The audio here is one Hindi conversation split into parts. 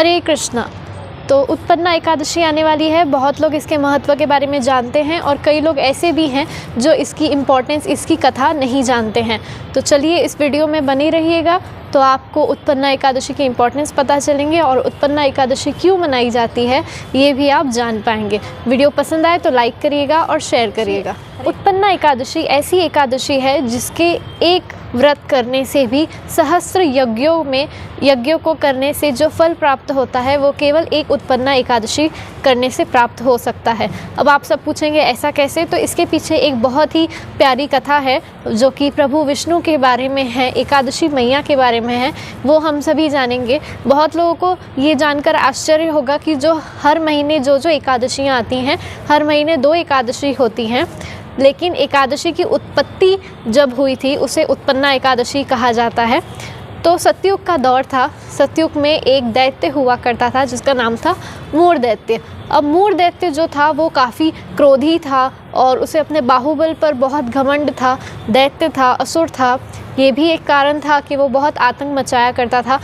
हरे कृष्णा। तो उत्पन्ना एकादशी आने वाली है। बहुत लोग इसके महत्व के बारे में जानते हैं और कई लोग ऐसे भी हैं जो इसकी इम्पोर्टेंस, इसकी कथा नहीं जानते हैं। तो चलिए इस वीडियो में बने रहिएगा, तो आपको उत्पन्ना एकादशी की इम्पोर्टेंस पता चलेंगे और उत्पन्ना एकादशी क्यों मनाई जाती है ये भी आप जान पाएंगे। वीडियो पसंद आए तो लाइक करिएगा और शेयर करिएगा। उत्पन्ना एकादशी ऐसी एकादशी है जिसके एक व्रत करने से भी सहस्त्र यज्ञों को करने से जो फल प्राप्त होता है वो केवल एक उत्पन्ना एकादशी करने से प्राप्त हो सकता है। अब आप सब पूछेंगे ऐसा कैसे, तो इसके पीछे एक बहुत ही प्यारी कथा है जो कि प्रभु विष्णु के बारे में है, एकादशी मैया के बारे में है, वो हम सभी जानेंगे। बहुत लोगों को ये जानकर आश्चर्य होगा कि जो हर महीने जो एकादशियाँ आती हैं, हर महीने 2 एकादशी होती हैं, लेकिन एकादशी की उत्पत्ति जब हुई थी उसे उत्पन्ना एकादशी कहा जाता है। तो सतयुग का दौर था। सतयुग में एक दैत्य हुआ करता था जिसका नाम था मूर दैत्य। अब मूर दैत्य जो था वो काफ़ी क्रोधी था और उसे अपने बाहुबल पर बहुत घमंड था। दैत्य था, असुर था, ये भी एक कारण था कि वो बहुत आतंक मचाया करता था।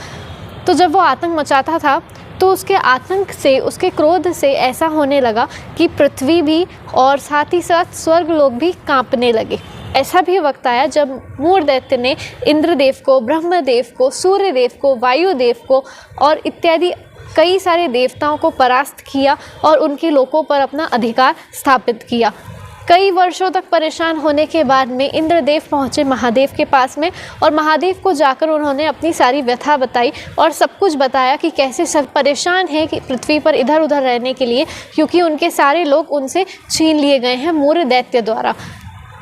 तो जब वो आतंक मचाता था तो उसके आतंक से, उसके क्रोध से ऐसा होने लगा कि पृथ्वी भी और साथ ही साथ स्वर्ग लोग भी कांपने लगे। ऐसा भी वक्त आया जब मूर दैत्य ने इंद्रदेव को, ब्रह्मदेव को, सूर्यदेव को, वायुदेव को और इत्यादि कई सारे देवताओं को परास्त किया और उनके लोकों पर अपना अधिकार स्थापित किया। कई वर्षों तक परेशान होने के बाद में इंद्रदेव पहुँचे महादेव के पास में और महादेव को जाकर उन्होंने अपनी सारी व्यथा बताई और सब कुछ बताया कि कैसे सब परेशान हैं कि पृथ्वी पर इधर उधर रहने के लिए, क्योंकि उनके सारे लोग उनसे छीन लिए गए हैं मूर दैत्य द्वारा।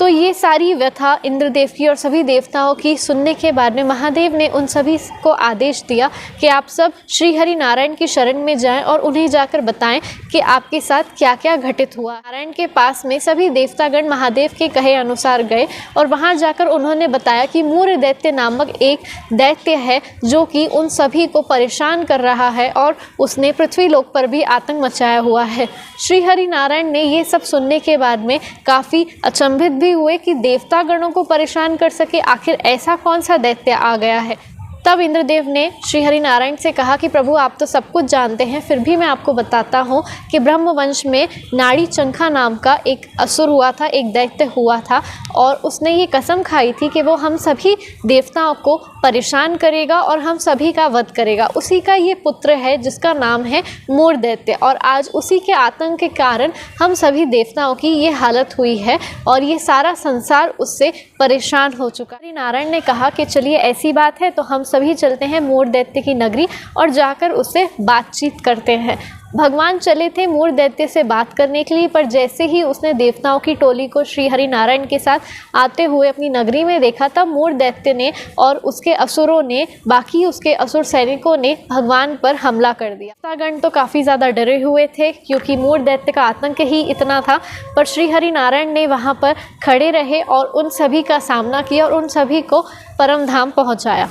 तो ये सारी व्यथा इंद्रदेव की और सभी देवताओं की सुनने के बाद में महादेव ने उन सभी को आदेश दिया कि आप सब श्री हरि नारायण की शरण में जाएं और उन्हें जाकर बताएं कि आपके साथ क्या क्या घटित हुआ। नारायण के पास में सभी देवतागण महादेव के कहे अनुसार गए और वहां जाकर उन्होंने बताया कि मूर दैत्य नामक एक दैत्य है जो कि उन सभी को परेशान कर रहा है और उसने पृथ्वी लोक पर भी आतंक मचाया हुआ है। श्री हरि नारायण ने ये सब सुनने के बाद में काफ़ी अचंभित भी हुए कि देवतागणों को परेशान कर सके, आखिर ऐसा कौन सा दैत्य आ गया है। तब इंद्रदेव ने श्री हरि नारायण से कहा कि प्रभु आप तो सब कुछ जानते हैं, फिर भी मैं आपको बताता हूँ कि ब्रह्मवंश में नाड़ी चंखा नाम का एक असुर हुआ था, एक दैत्य हुआ था और उसने ये कसम खाई थी कि वो हम सभी देवताओं को परेशान करेगा और हम सभी का वध करेगा। उसी का ये पुत्र है जिसका नाम है मूर दैत्य और आज उसी के आतंक के कारण हम सभी देवताओं की ये हालत हुई है और ये सारा संसार उससे परेशान हो चुका। हरि नारायण ने कहा कि चलिए ऐसी बात है तो हम सभी चलते हैं मूर दैत्य की नगरी और जाकर उससे बातचीत करते हैं। भगवान चले थे मूर दैत्य से बात करने के लिए, पर जैसे ही उसने देवताओं की टोली को श्री हरि नारायण के साथ आते हुए अपनी नगरी में देखा, तब मूर दैत्य ने और उसके असुरों ने, बाकी उसके असुर सैनिकों ने भगवान पर हमला कर दिया। देवतागण तो काफ़ी ज़्यादा डरे हुए थे क्योंकि मूर दैत्य का आतंक ही इतना था, पर श्री हरि नारायण ने वहाँ पर खड़े रहे और उन सभी का सामना किया और उन सभी को परम धाम पहुँचाया।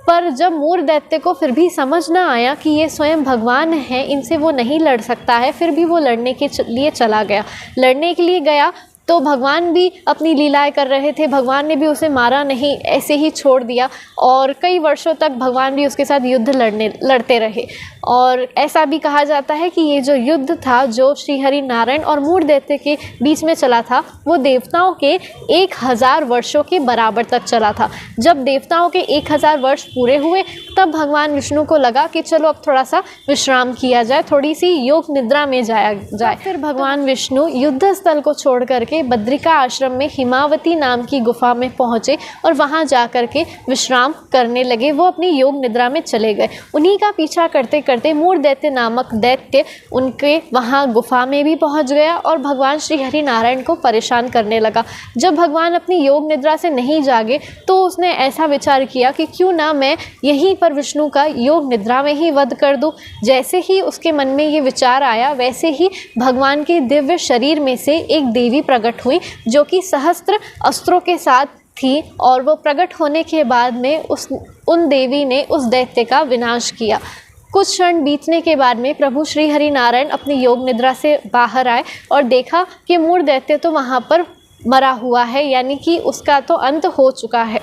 पर जब मूर दैत्य को फिर भी समझ न आया कि ये स्वयं भगवान है, इनसे वो नहीं लड़ सकता है, फिर भी वो लड़ने के लिए चला गया। लड़ने के लिए गया तो भगवान भी अपनी लीलाएं कर रहे थे, भगवान ने भी उसे मारा नहीं, ऐसे ही छोड़ दिया और कई वर्षों तक भगवान भी उसके साथ युद्ध लड़ते रहे। और ऐसा भी कहा जाता है कि ये जो युद्ध था जो श्री हरि नारायण और मूर दैत्य के बीच में चला था वो देवताओं के 1000 वर्षों के बराबर तक चला था। जब देवताओं के 1000 वर्ष पूरे हुए तब भगवान विष्णु को लगा कि चलो अब थोड़ा सा विश्राम किया जाए, थोड़ी सी योग निद्रा में जाया जाए। फिर भगवान विष्णु युद्ध स्थल को छोड़ करके बद्रिका आश्रम में हिमावती नाम की गुफा में पहुंचे और वहां जाकर के विश्राम करने लगे। वो अपनी योग निद्रा में चले गए। उन्हीं का पीछा करते करते मूर दैत्य नामक दैत्य उनके वहां गुफा में भी पहुंच गया और भगवान श्री हरि नारायण को परेशान करने लगा। जब भगवान अपनी योग निद्रा से नहीं जागे तो उसने ऐसा विचार किया कि क्यों ना मैं यहीं पर विष्णु का योग निद्रा में ही वध कर दूं। जैसे ही उसके मन में ये विचार आया वैसे ही भगवान के दिव्य शरीर में से एक देवी प्रकट हुई जो कि सहस्त्र अस्त्रों के साथ थी और वो प्रकट होने के बाद में उन देवी ने उस दैत्य का विनाश किया। कुछ क्षण बीतने के बाद में प्रभु श्री हरि नारायण अपनी योग निद्रा से बाहर आए और देखा कि मूर दैत्य तो वहाँ पर मरा हुआ है, यानी कि उसका तो अंत हो चुका है।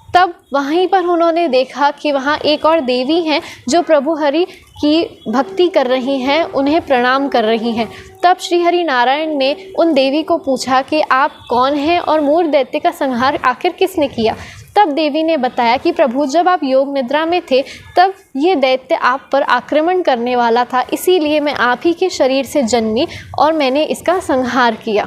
तब वहीं पर उन्होंने देखा कि वहाँ एक और देवी हैं जो प्रभु हरि की भक्ति कर रही हैं, उन्हें प्रणाम कर रही हैं। तब श्री हरि नारायण ने उन देवी को पूछा कि आप कौन हैं और मूर दैत्य का संहार आखिर किसने किया। तब देवी ने बताया कि प्रभु, जब आप योग निद्रा में थे तब ये दैत्य आप पर आक्रमण करने वाला था, इसीलिए मैं आप ही के शरीर से जन्मी और मैंने इसका संहार किया।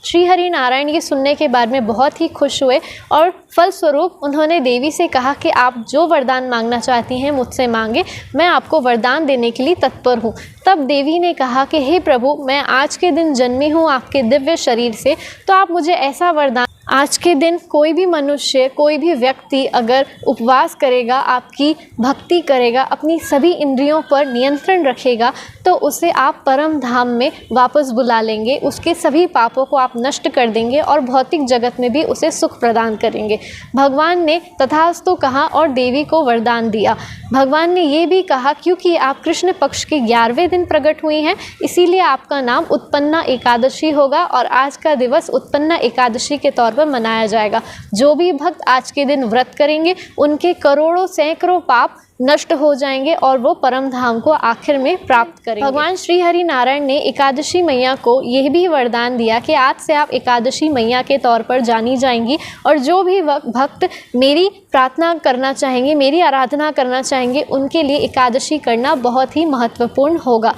श्री हरि नारायण ये सुनने के बाद में बहुत ही खुश हुए और फलस्वरूप उन्होंने देवी से कहा कि आप जो वरदान मांगना चाहती हैं मुझसे मांगे, मैं आपको वरदान देने के लिए तत्पर हूँ। तब देवी ने कहा कि हे प्रभु, मैं आज के दिन जन्मी हूँ आपके दिव्य शरीर से, तो आप मुझे ऐसा वरदान, आज के दिन कोई भी मनुष्य, कोई भी व्यक्ति अगर उपवास करेगा, आपकी भक्ति करेगा, अपनी सभी इंद्रियों पर नियंत्रण रखेगा, तो उसे आप परम धाम में वापस बुला लेंगे, उसके सभी पापों को आप नष्ट कर देंगे और भौतिक जगत में भी उसे सुख प्रदान करेंगे। भगवान ने तथास्तु कहा और देवी को वरदान दिया। भगवान ने ये भी कहा, क्योंकि आप कृष्ण पक्ष के 11वें दिन प्रकट हुई हैं, इसीलिए आपका नाम उत्पन्ना एकादशी होगा और आज का दिवस उत्पन्ना एकादशी के तौर पर मनाया जाएगा। जो भी भक्त आज के दिन व्रत करेंगे, उनके करोड़ों सैकड़ों पाप नष्ट हो जाएंगे और वो परम धाम को आखिर में प्राप्त करेंगे। भगवान श्री हरि नारायण ने एकादशी मैया को यह भी वरदान दिया कि आज से आप एकादशी मैया के तौर पर जानी जाएंगी और जो भी भक्त मेरी प्रार्थना करना चाहेंगे, मेरी आराधना करना चाहेंगे, उनके लिए एकादशी करना बहुत ही महत्वपूर्ण होगा।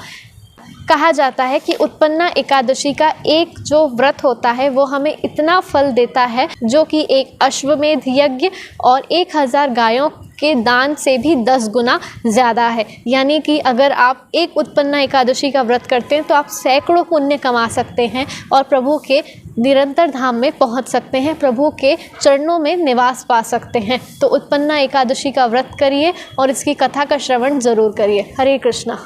कहा जाता है कि उत्पन्ना एकादशी का एक जो व्रत होता है वो हमें इतना फल देता है जो कि एक अश्वमेध यज्ञ और 1000 गायों के दान से भी 10 गुना ज़्यादा है। यानी कि अगर आप एक उत्पन्ना एकादशी का व्रत करते हैं तो आप सैकड़ों पुण्य कमा सकते हैं और प्रभु के निरंतर धाम में पहुंच सकते हैं, प्रभु के चरणों में निवास पा सकते हैं। तो उत्पन्ना एकादशी का व्रत करिए और इसकी कथा का श्रवण ज़रूर करिए। हरे कृष्णा।